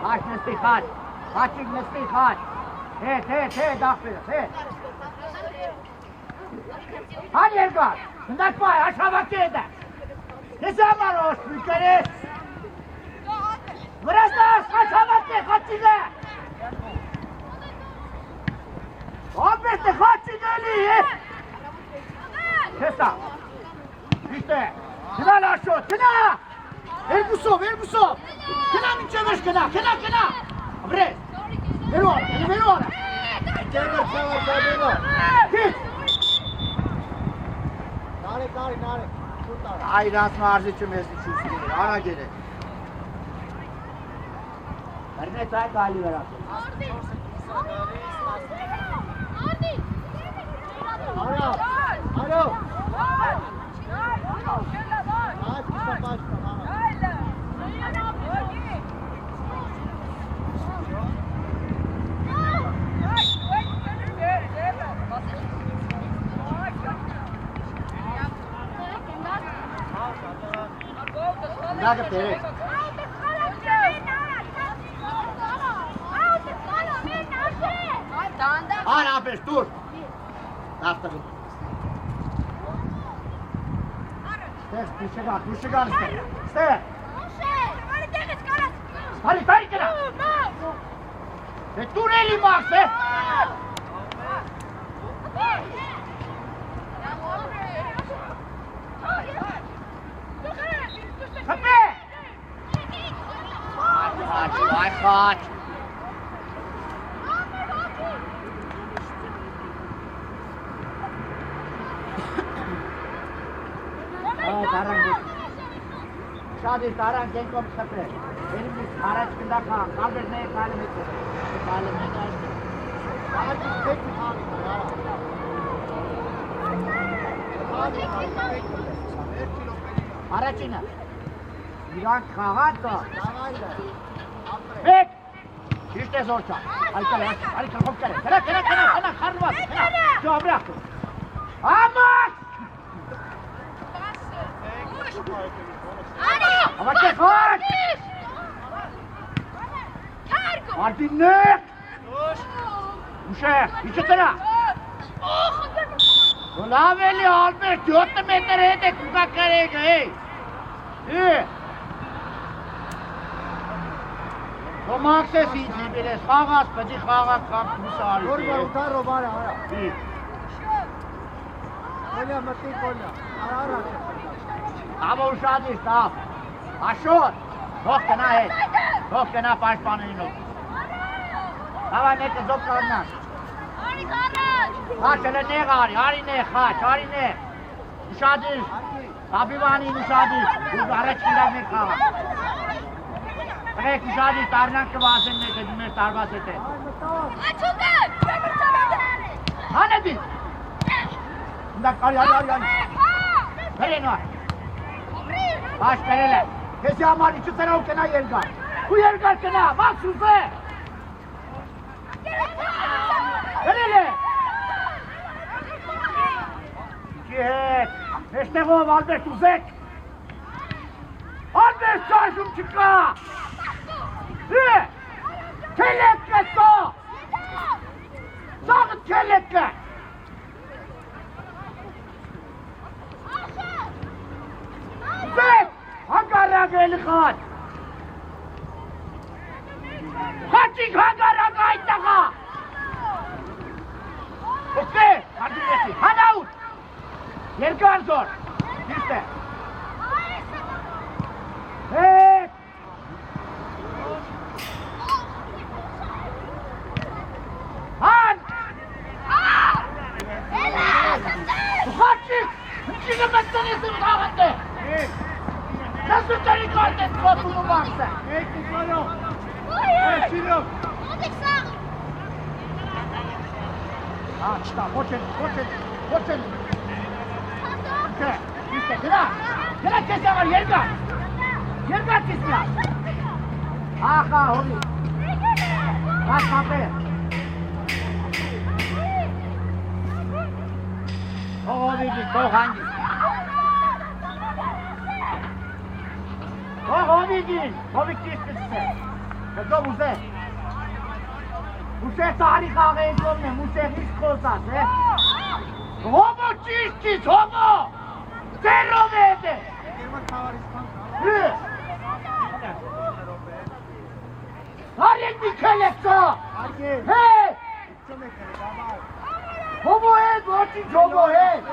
Խաչ նստի, խաչ, խաչիկ նստի, խաչ։ Հետ, դախվերը, հետ։ Հան երկար, ընդակ պայ, աշավակ է դա։ Ես ամար ոսպի կրես։ Վրաստաս, խաչավակ է, խաչիկ է։ Աբետ է, խաչիկ էլի, Հեսա, իշտ է, գնալ աշոտ, գնա։ Երկուսով, գնա մինչև վերջ գնա, Աբրես, վերու արա։ Գերգար չավար զաբերո։ Քիչ։ Նարե, շուտ արա։ Այ իրանց մարզիչը մեզնի չուսին էր, արագեր է։ Բրնեց այ գալի վերացել։ Արո։ Այդ կիսա պաշկա, Դագը պերեք։ Ան ապեշ, դուր։ Դավտավին։ Ստեղ, դուշգան ստեղ։ Հարի կրա։ Դուր էլի մաքս է։ Խպե։ Այ խաչ։ Շադի տարան գենքով խպրել, երիմից հարաչ կնդական, կալբերն է կալը մեկ է, կալը մեկ է այստեղ։ Ահաջի թեքի խանիք է, Առաջինը, իրանք խաղատ կա։ Դավայլ է, Մեկ, ճիշտ է զոր չա, այլ կրխով կրե, կրա, խարնված, ճո ամրախ կրը։ Ամաս! Ավակե խաչ! Արդիննեք! Ուշեղ, իչը տնա! Լավ էլի Ալբերտ, 7 մետր հետ եք ուկա կարեգը, Մաքս ես ինձ իբիր ես, խաղաց, պդի խաղաց կամ կուսարի Որգա ուտարո բարը, արա։ Իմ Կոլյա մտի կոլյա, արա։ Աբա ուշադիր, տավ Աշոտ, հող կնա հետ, հող կնա պաշպանինով Հավա մեկը զոք կարնան Խաչը նեղ արի նեղ, խաչ, արի նեղ Ուշադիր, Հաբիվանին ուշադիր, ու առաջ կիրավ մեկ խաղա Եք ուշադիր, տարնան կվազեն մեկը, մեր տարված հետ է Հանեդին Ինդակ արի Բերեն վար Հաշ բերել է Քեզի համար իչը տնով կնա երգար Ու երգար կնա, մաքս ուզ է Բերել է Իքի հետ Մեջտեղով Ալբերտ ուզեք Ալբերտ շարժում չկա Քելետք է սա Սաղըտ քելետք է Ուզեք Հանգարակ էլի խաչ Խաչիկ հանգարակ այդ տղա Okay, հանդի Երկար զոր։ Դիշտ է։ Հետ։ Հան։ Ուխաչիկ, ընչինը մտտնես եմ խաղատ է։ Սասուտերի կորտ ես կոտում ու բաքս է։ Եկ նիքարով։ Չիրով։ Չտա, ոչ են։ Դիշտ է, գրա կես աղար, երկար կես միա։ Ախա, հովի։ Հաց հապեր։ Հովիգի, թող հանգի։ Թող հովիգին, հովիգ ճիշտ կծսե։ Կծով ուզե։ Մուսեղ ծահարի խաղեին կողն է, մուսեղ իսկ խոսած, է։ Հոմո ճիշտ ճիշտ, հոմո։ Ձերով է էտ է։ Հարիեք միքել եք ծա։ Հետ։ Հոմո հետ, ոչինչ հոմո հետ։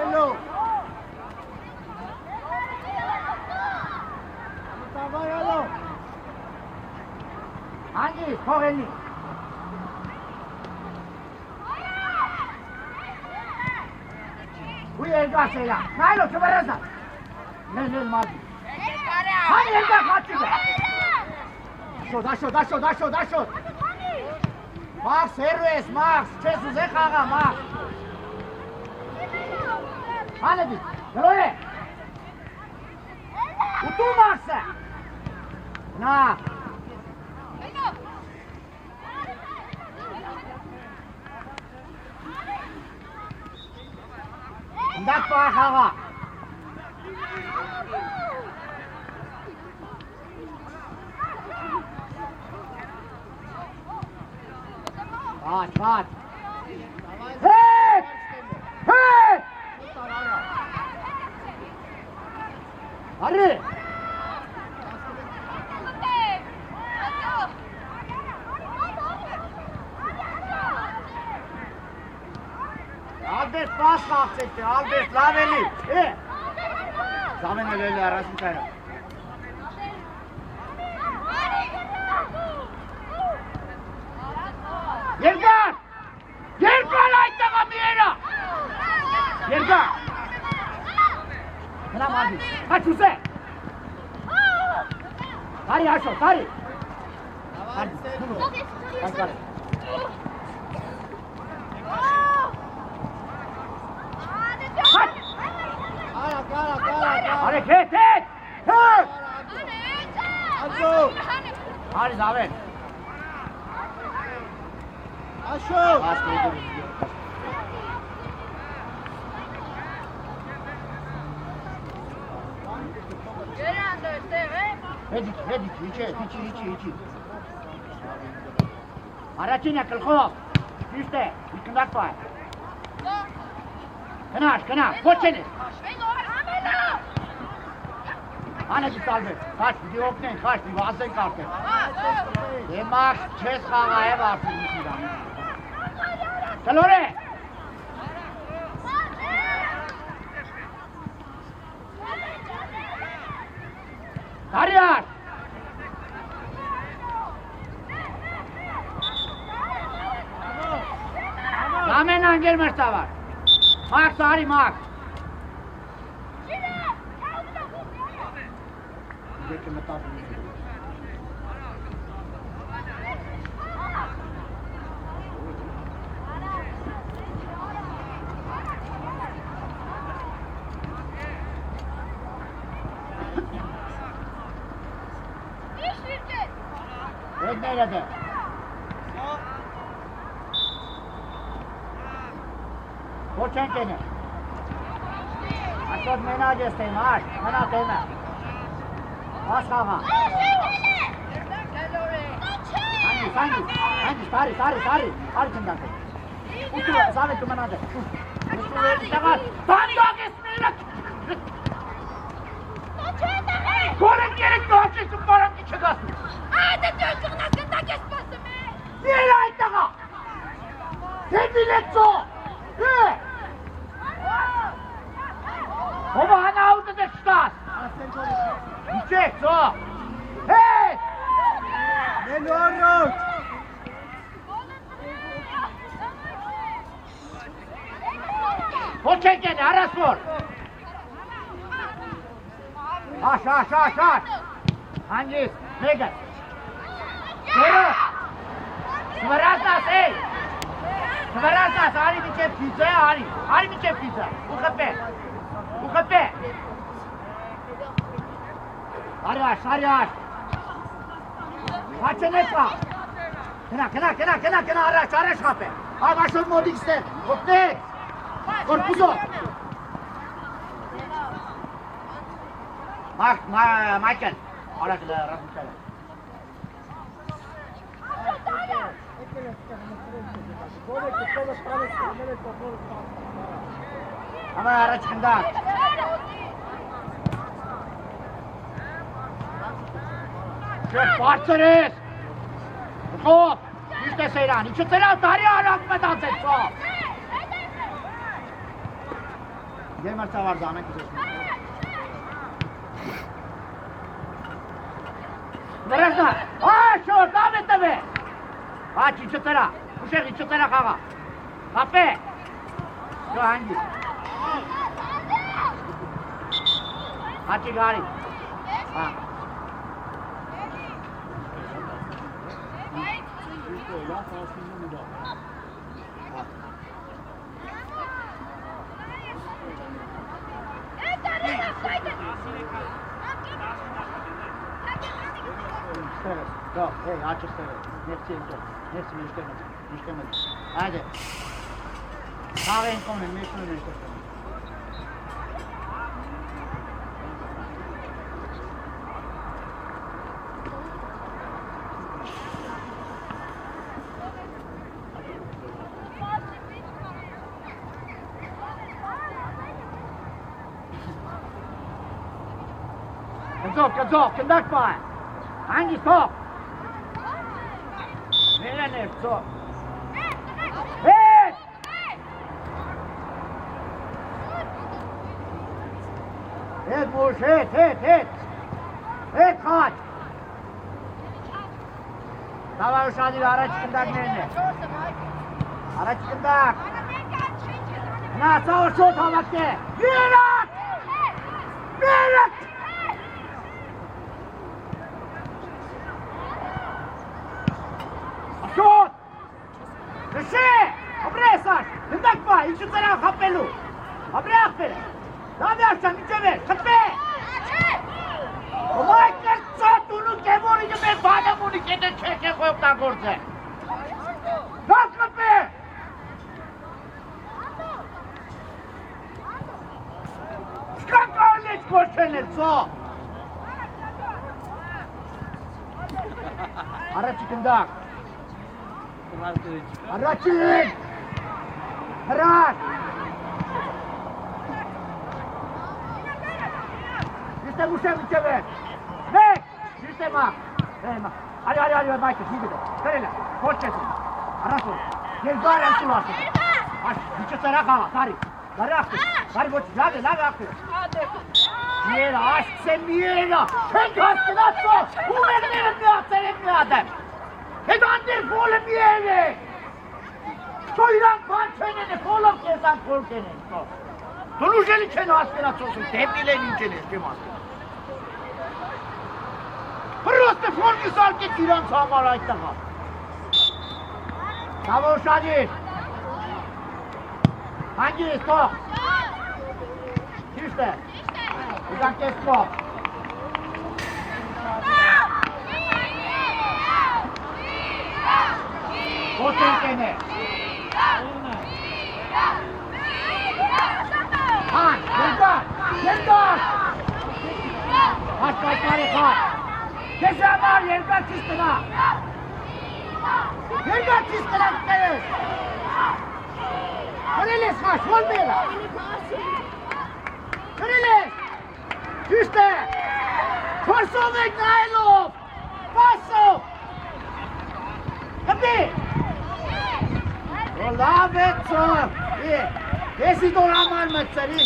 Հանգի, փողելի։ Ուի երկար սերա, նայլո չվերազա։ Նել մազի։ Հանի երկար խացիկ է։ Դաշոտ։ Մաքս, հերու ես, մաքս, չես ուզե խաղա, մաքս։ Հանեդի, գրոյ է։ Ուտու մաքս է։ Նա։ Դակ պահ խաղա։ Բաց։ Հետ! Արի! Ալբերտ պաս խաղցեք է, Ալբերտ լավ էլի, Զամեն էլ էլի առասին կայրը։ Երկար այդ տղա միերա։ Երկար։ Հնա մազի, հաչ ուզե։ Տարի հաշո, տարի։ Արեք հետ։ Արի զավեն։ Աշո։ Հետիք, իչի։ Առաջին է կլխով, ճիշտ է, իքնդակ պայ։ Կնաշ, ոչ են ես։ Անեջի տալվեր, խաշ, պիտի օգնեն, խաշ, պիտի վազեն կարտեն։ Դե մաքս չես խաղա է վարդին միսիրան։ Կլոր է։ Տարյար։ Ամեն անգեր մրտավար։ Մաքս, արի մաքս։ Դեկը մտապում է։ Հետ ներդ է։ Ոչ են կենը։ Ասոտ մենակ ես տեմ, աշ, մենա տեմը։ Աս խաղա։ Հանգիս, տարի, չնդակ է։ Ուտու է, զավետ ու մնադ է։ Տանդակ ես մենակ։ Գորեն երեք նոհաչես ու պարանքի չգասում։ Ադե դու ճղնակ ընդակ ես պասում է։ Դեր այդ տղա։ Դեպի լեցո։ Oba, hana auto de stas! Niçek, so! Hey! Melorot! Poček gene, Araspor! Aş! Hangis, Megan! Geri! Sıvaraznas, ey! Sıvaraznas, Ali bir çep pizza, Ali bir çep pizza! Bu kapı! Aryaş! Kaçın etme! Kına, araç kapı! Ay başım modu ister! Koptek! Korkuzo! Michael! Arasıla, Rasmus'la. Ama araç kında. Şef başlarız. Top. İşte Seyran. İki Seyran. Tarihi arakmadan sen top. Gelmezse var zahmet güzel. Nerede? Şu zahmet tabi. Aç iki Seyran. Bu şey iki Seyran kaka. Kafe. Şu hangi? Açı gari. Ha. Yok, hey açık söyle. Nefsi müştemez. Hadi. Kahve en konuyu, meşhur müştemez. Kazok, conduct fire. Hangi top? Nereye top? Hey! Hit Bush, hit! Hit kaç! Tamam uşağı araç conduct nerede? Araç conduct! Na, sağ şut havakte! Mirat! Şut! Dışı! Abre saç! Hindakma! İki taraf kapelu! Abre aferin! Daha bir açsan içeri! Kapı! Olay kertsa tunu kemori gibi bana bunu kede çeke koyup da korse! Dört kapı! Çıkan kardeş koşenir so! Ara çıkındak! Araçın! Hırak! İşte bu şey içeri! Bek! İşte bak! Hadi, Michael, şimdi de. Söyle, koş kesin. Araç ol. Gel gari sulasın. Aç, bir çatara kala, tari. Gari aktı. Gari boş, lave aktı. Miera, aç sen miera! Sen kastın atma! Bu benim mi adam? Hedandir kolum yeri! Soyran pançeneni kolum kesan korkeni! Tunuşeli çeni aspirat olsun, devrilenin çeni istimaz. Просто форми салки тиран самара айтаға. Tamam Şadi. Hangi top? İşte. Uzak kes top. Otur seni. Han, Yelda! Kaç kaç. Kesa var Yelda çistına. Yelda çistına gideriz. Kırılız kaç, olmayla. Kırılız. İşte. Korsovek Nailov. Basso. Kapı. Olavet sor. Desi dolamar mı seni?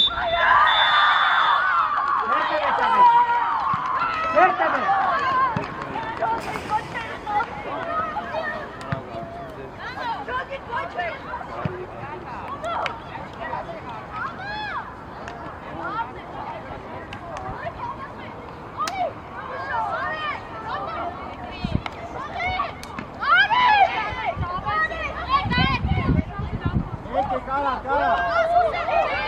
Կարա, կարա։